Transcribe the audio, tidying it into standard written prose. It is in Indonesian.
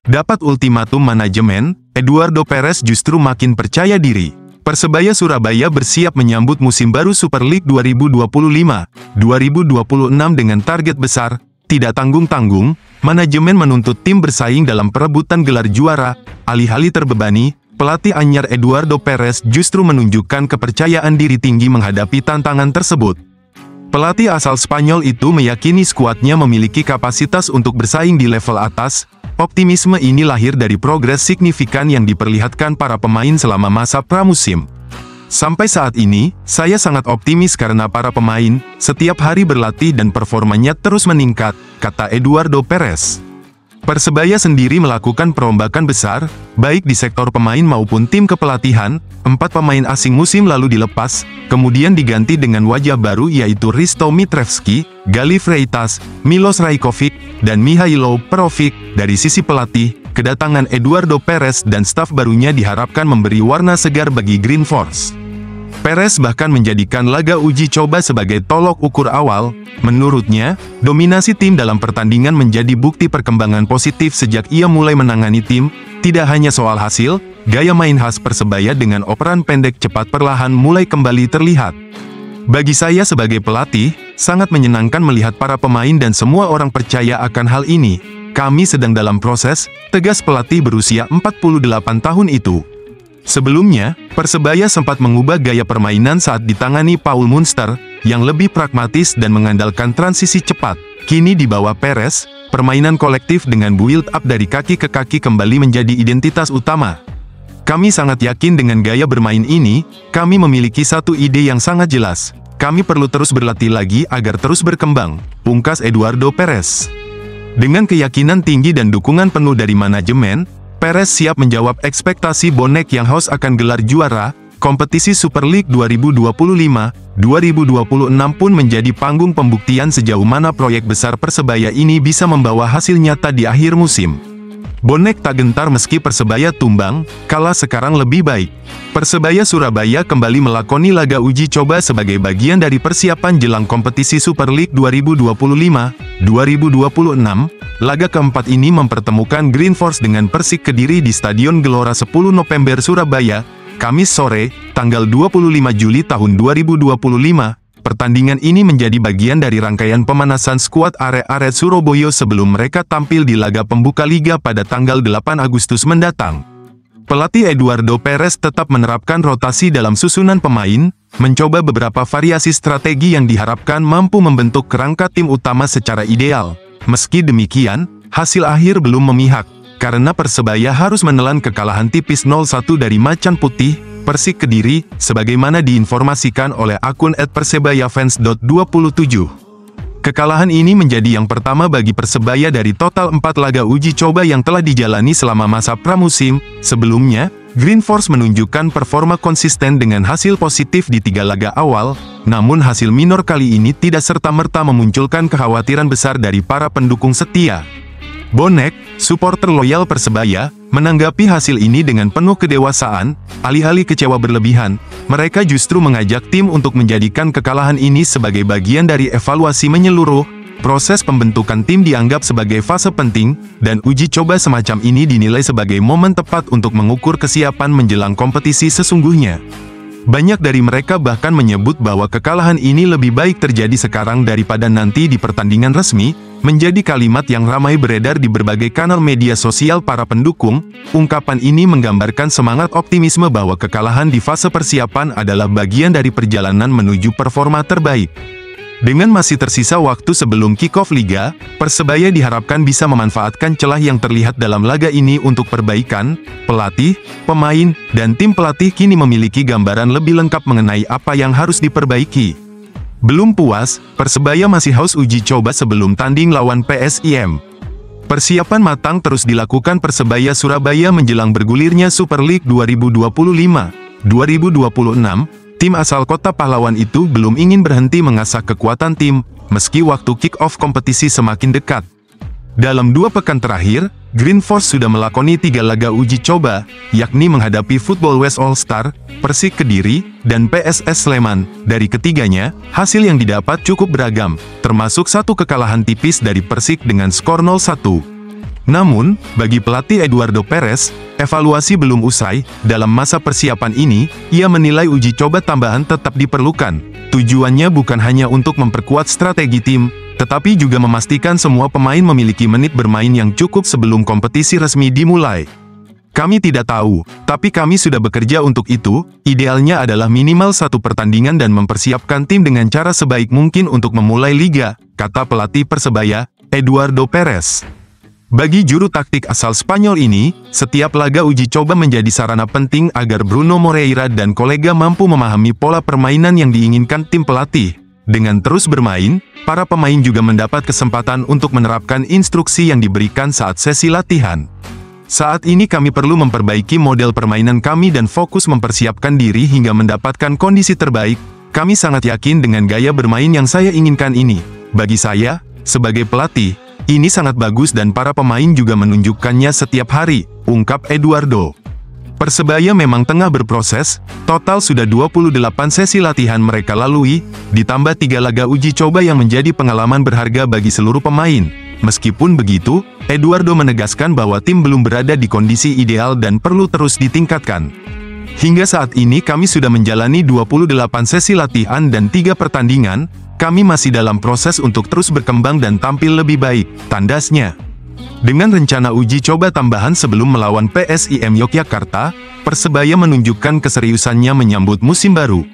Dapat ultimatum manajemen, Eduardo Perez justru makin percaya diri. Persebaya Surabaya bersiap menyambut musim baru Super League 2025-2026 dengan target besar, tidak tanggung-tanggung. Manajemen menuntut tim bersaing dalam perebutan gelar juara. Alih-alih terbebani, pelatih anyar Eduardo Perez justru menunjukkan kepercayaan diri tinggi menghadapi tantangan tersebut. Pelatih asal Spanyol itu meyakini skuadnya memiliki kapasitas untuk bersaing di level atas. Optimisme ini lahir dari progres signifikan yang diperlihatkan para pemain selama masa pramusim. Sampai saat ini, saya sangat optimis karena para pemain setiap hari berlatih dan performanya terus meningkat, kata Eduardo Perez. Persebaya sendiri melakukan perombakan besar, baik di sektor pemain maupun tim kepelatihan. 4 pemain asing musim lalu dilepas, kemudian diganti dengan wajah baru yaitu Risto Mitrevski, Gali Freitas, Milos Rajkovic, dan Mihailo Perovic. Dari sisi pelatih, kedatangan Eduardo Perez dan staf barunya diharapkan memberi warna segar bagi Green Force. Perez bahkan menjadikan laga uji coba sebagai tolok ukur awal. Menurutnya, dominasi tim dalam pertandingan menjadi bukti perkembangan positif sejak ia mulai menangani tim. Tidak hanya soal hasil, gaya main khas Persebaya dengan operan pendek cepat perlahan mulai kembali terlihat. Bagi saya sebagai pelatih, sangat menyenangkan melihat para pemain dan semua orang percaya akan hal ini. Kami sedang dalam proses, tegas pelatih berusia 48 tahun itu. Sebelumnya, Persebaya sempat mengubah gaya permainan saat ditangani Paul Munster, yang lebih pragmatis dan mengandalkan transisi cepat. Kini di bawah Perez, permainan kolektif dengan build-up dari kaki ke kaki kembali menjadi identitas utama. Kami sangat yakin dengan gaya bermain ini, kami memiliki satu ide yang sangat jelas. Kami perlu terus berlatih lagi agar terus berkembang, pungkas Eduardo Perez. Dengan keyakinan tinggi dan dukungan penuh dari manajemen, Perez siap menjawab ekspektasi bonek yang haus akan gelar juara. Kompetisi Super League 2025-2026 pun menjadi panggung pembuktian sejauh mana proyek besar Persebaya ini bisa membawa hasil nyata di akhir musim. Bonek tak gentar meski Persebaya tumbang, kalah sekarang lebih baik. Persebaya Surabaya kembali melakoni laga uji coba sebagai bagian dari persiapan jelang kompetisi Super League 2025-2026. Laga keempat ini mempertemukan Green Force dengan Persik Kediri di Stadion Gelora 10 November Surabaya, Kamis sore, tanggal 25 Juli tahun 2025. Pertandingan ini menjadi bagian dari rangkaian pemanasan skuad arek-arek Surabaya sebelum mereka tampil di laga pembuka liga pada tanggal 8 Agustus mendatang. Pelatih Eduardo Perez tetap menerapkan rotasi dalam susunan pemain, mencoba beberapa variasi strategi yang diharapkan mampu membentuk kerangka tim utama secara ideal. Meski demikian, hasil akhir belum memihak, karena Persebaya harus menelan kekalahan tipis 0-1 dari Macan Putih, Persik Kediri, sebagaimana diinformasikan oleh akun @persebayafans.27. Kekalahan ini menjadi yang pertama bagi Persebaya dari total 4 laga uji coba yang telah dijalani selama masa pramusim. Sebelumnya, Green Force menunjukkan performa konsisten dengan hasil positif di 3 laga awal, namun hasil minor kali ini tidak serta-merta memunculkan kekhawatiran besar dari para pendukung setia. Bonek, supporter loyal Persebaya, menanggapi hasil ini dengan penuh kedewasaan. Alih-alih kecewa berlebihan, mereka justru mengajak tim untuk menjadikan kekalahan ini sebagai bagian dari evaluasi menyeluruh. Proses pembentukan tim dianggap sebagai fase penting, dan uji coba semacam ini dinilai sebagai momen tepat untuk mengukur kesiapan menjelang kompetisi sesungguhnya. Banyak dari mereka bahkan menyebut bahwa kekalahan ini lebih baik terjadi sekarang daripada nanti di pertandingan resmi, menjadi kalimat yang ramai beredar di berbagai kanal media sosial para pendukung. Ungkapan ini menggambarkan semangat optimisme bahwa kekalahan di fase persiapan adalah bagian dari perjalanan menuju performa terbaik. Dengan masih tersisa waktu sebelum kick-off Liga, Persebaya diharapkan bisa memanfaatkan celah yang terlihat dalam laga ini untuk perbaikan. Pelatih, pemain, dan tim pelatih kini memiliki gambaran lebih lengkap mengenai apa yang harus diperbaiki. Belum puas, Persebaya masih haus uji coba sebelum tanding lawan PSIM. Persiapan matang terus dilakukan Persebaya Surabaya menjelang bergulirnya Super League 2025-2026. Tim asal kota pahlawan itu belum ingin berhenti mengasah kekuatan tim, meski waktu kick-off kompetisi semakin dekat. Dalam 2 pekan terakhir, Green Force sudah melakoni 3 laga uji coba, yakni menghadapi Football West All-Star, Persik Kediri, dan PSS Sleman. Dari ketiganya, hasil yang didapat cukup beragam, termasuk 1 kekalahan tipis dari Persik dengan skor 0-1. Namun, bagi pelatih Eduardo Perez, evaluasi belum usai. Dalam masa persiapan ini, ia menilai uji coba tambahan tetap diperlukan. Tujuannya bukan hanya untuk memperkuat strategi tim, tetapi juga memastikan semua pemain memiliki menit bermain yang cukup sebelum kompetisi resmi dimulai. Kami tidak tahu, tapi kami sudah bekerja untuk itu. Idealnya adalah minimal 1 pertandingan dan mempersiapkan tim dengan cara sebaik mungkin untuk memulai liga, kata pelatih Persebaya, Eduardo Perez. Bagi juru taktik asal Spanyol ini, setiap laga uji coba menjadi sarana penting agar Bruno Moreira dan kolega mampu memahami pola permainan yang diinginkan tim pelatih. Dengan terus bermain, para pemain juga mendapat kesempatan untuk menerapkan instruksi yang diberikan saat sesi latihan. Saat ini kami perlu memperbaiki model permainan kami dan fokus mempersiapkan diri hingga mendapatkan kondisi terbaik. Kami sangat yakin dengan gaya bermain yang saya inginkan ini. Bagi saya, sebagai pelatih, ini sangat bagus dan para pemain juga menunjukkannya setiap hari, ungkap Eduardo. Persebaya memang tengah berproses, total sudah 28 sesi latihan mereka lalui, ditambah 3 laga uji coba yang menjadi pengalaman berharga bagi seluruh pemain. Meskipun begitu, Eduardo menegaskan bahwa tim belum berada di kondisi ideal dan perlu terus ditingkatkan. Hingga saat ini kami sudah menjalani 28 sesi latihan dan 3 pertandingan, kami masih dalam proses untuk terus berkembang dan tampil lebih baik, tandasnya. Dengan rencana uji coba tambahan sebelum melawan PSIM Yogyakarta, Persebaya menunjukkan keseriusannya menyambut musim baru.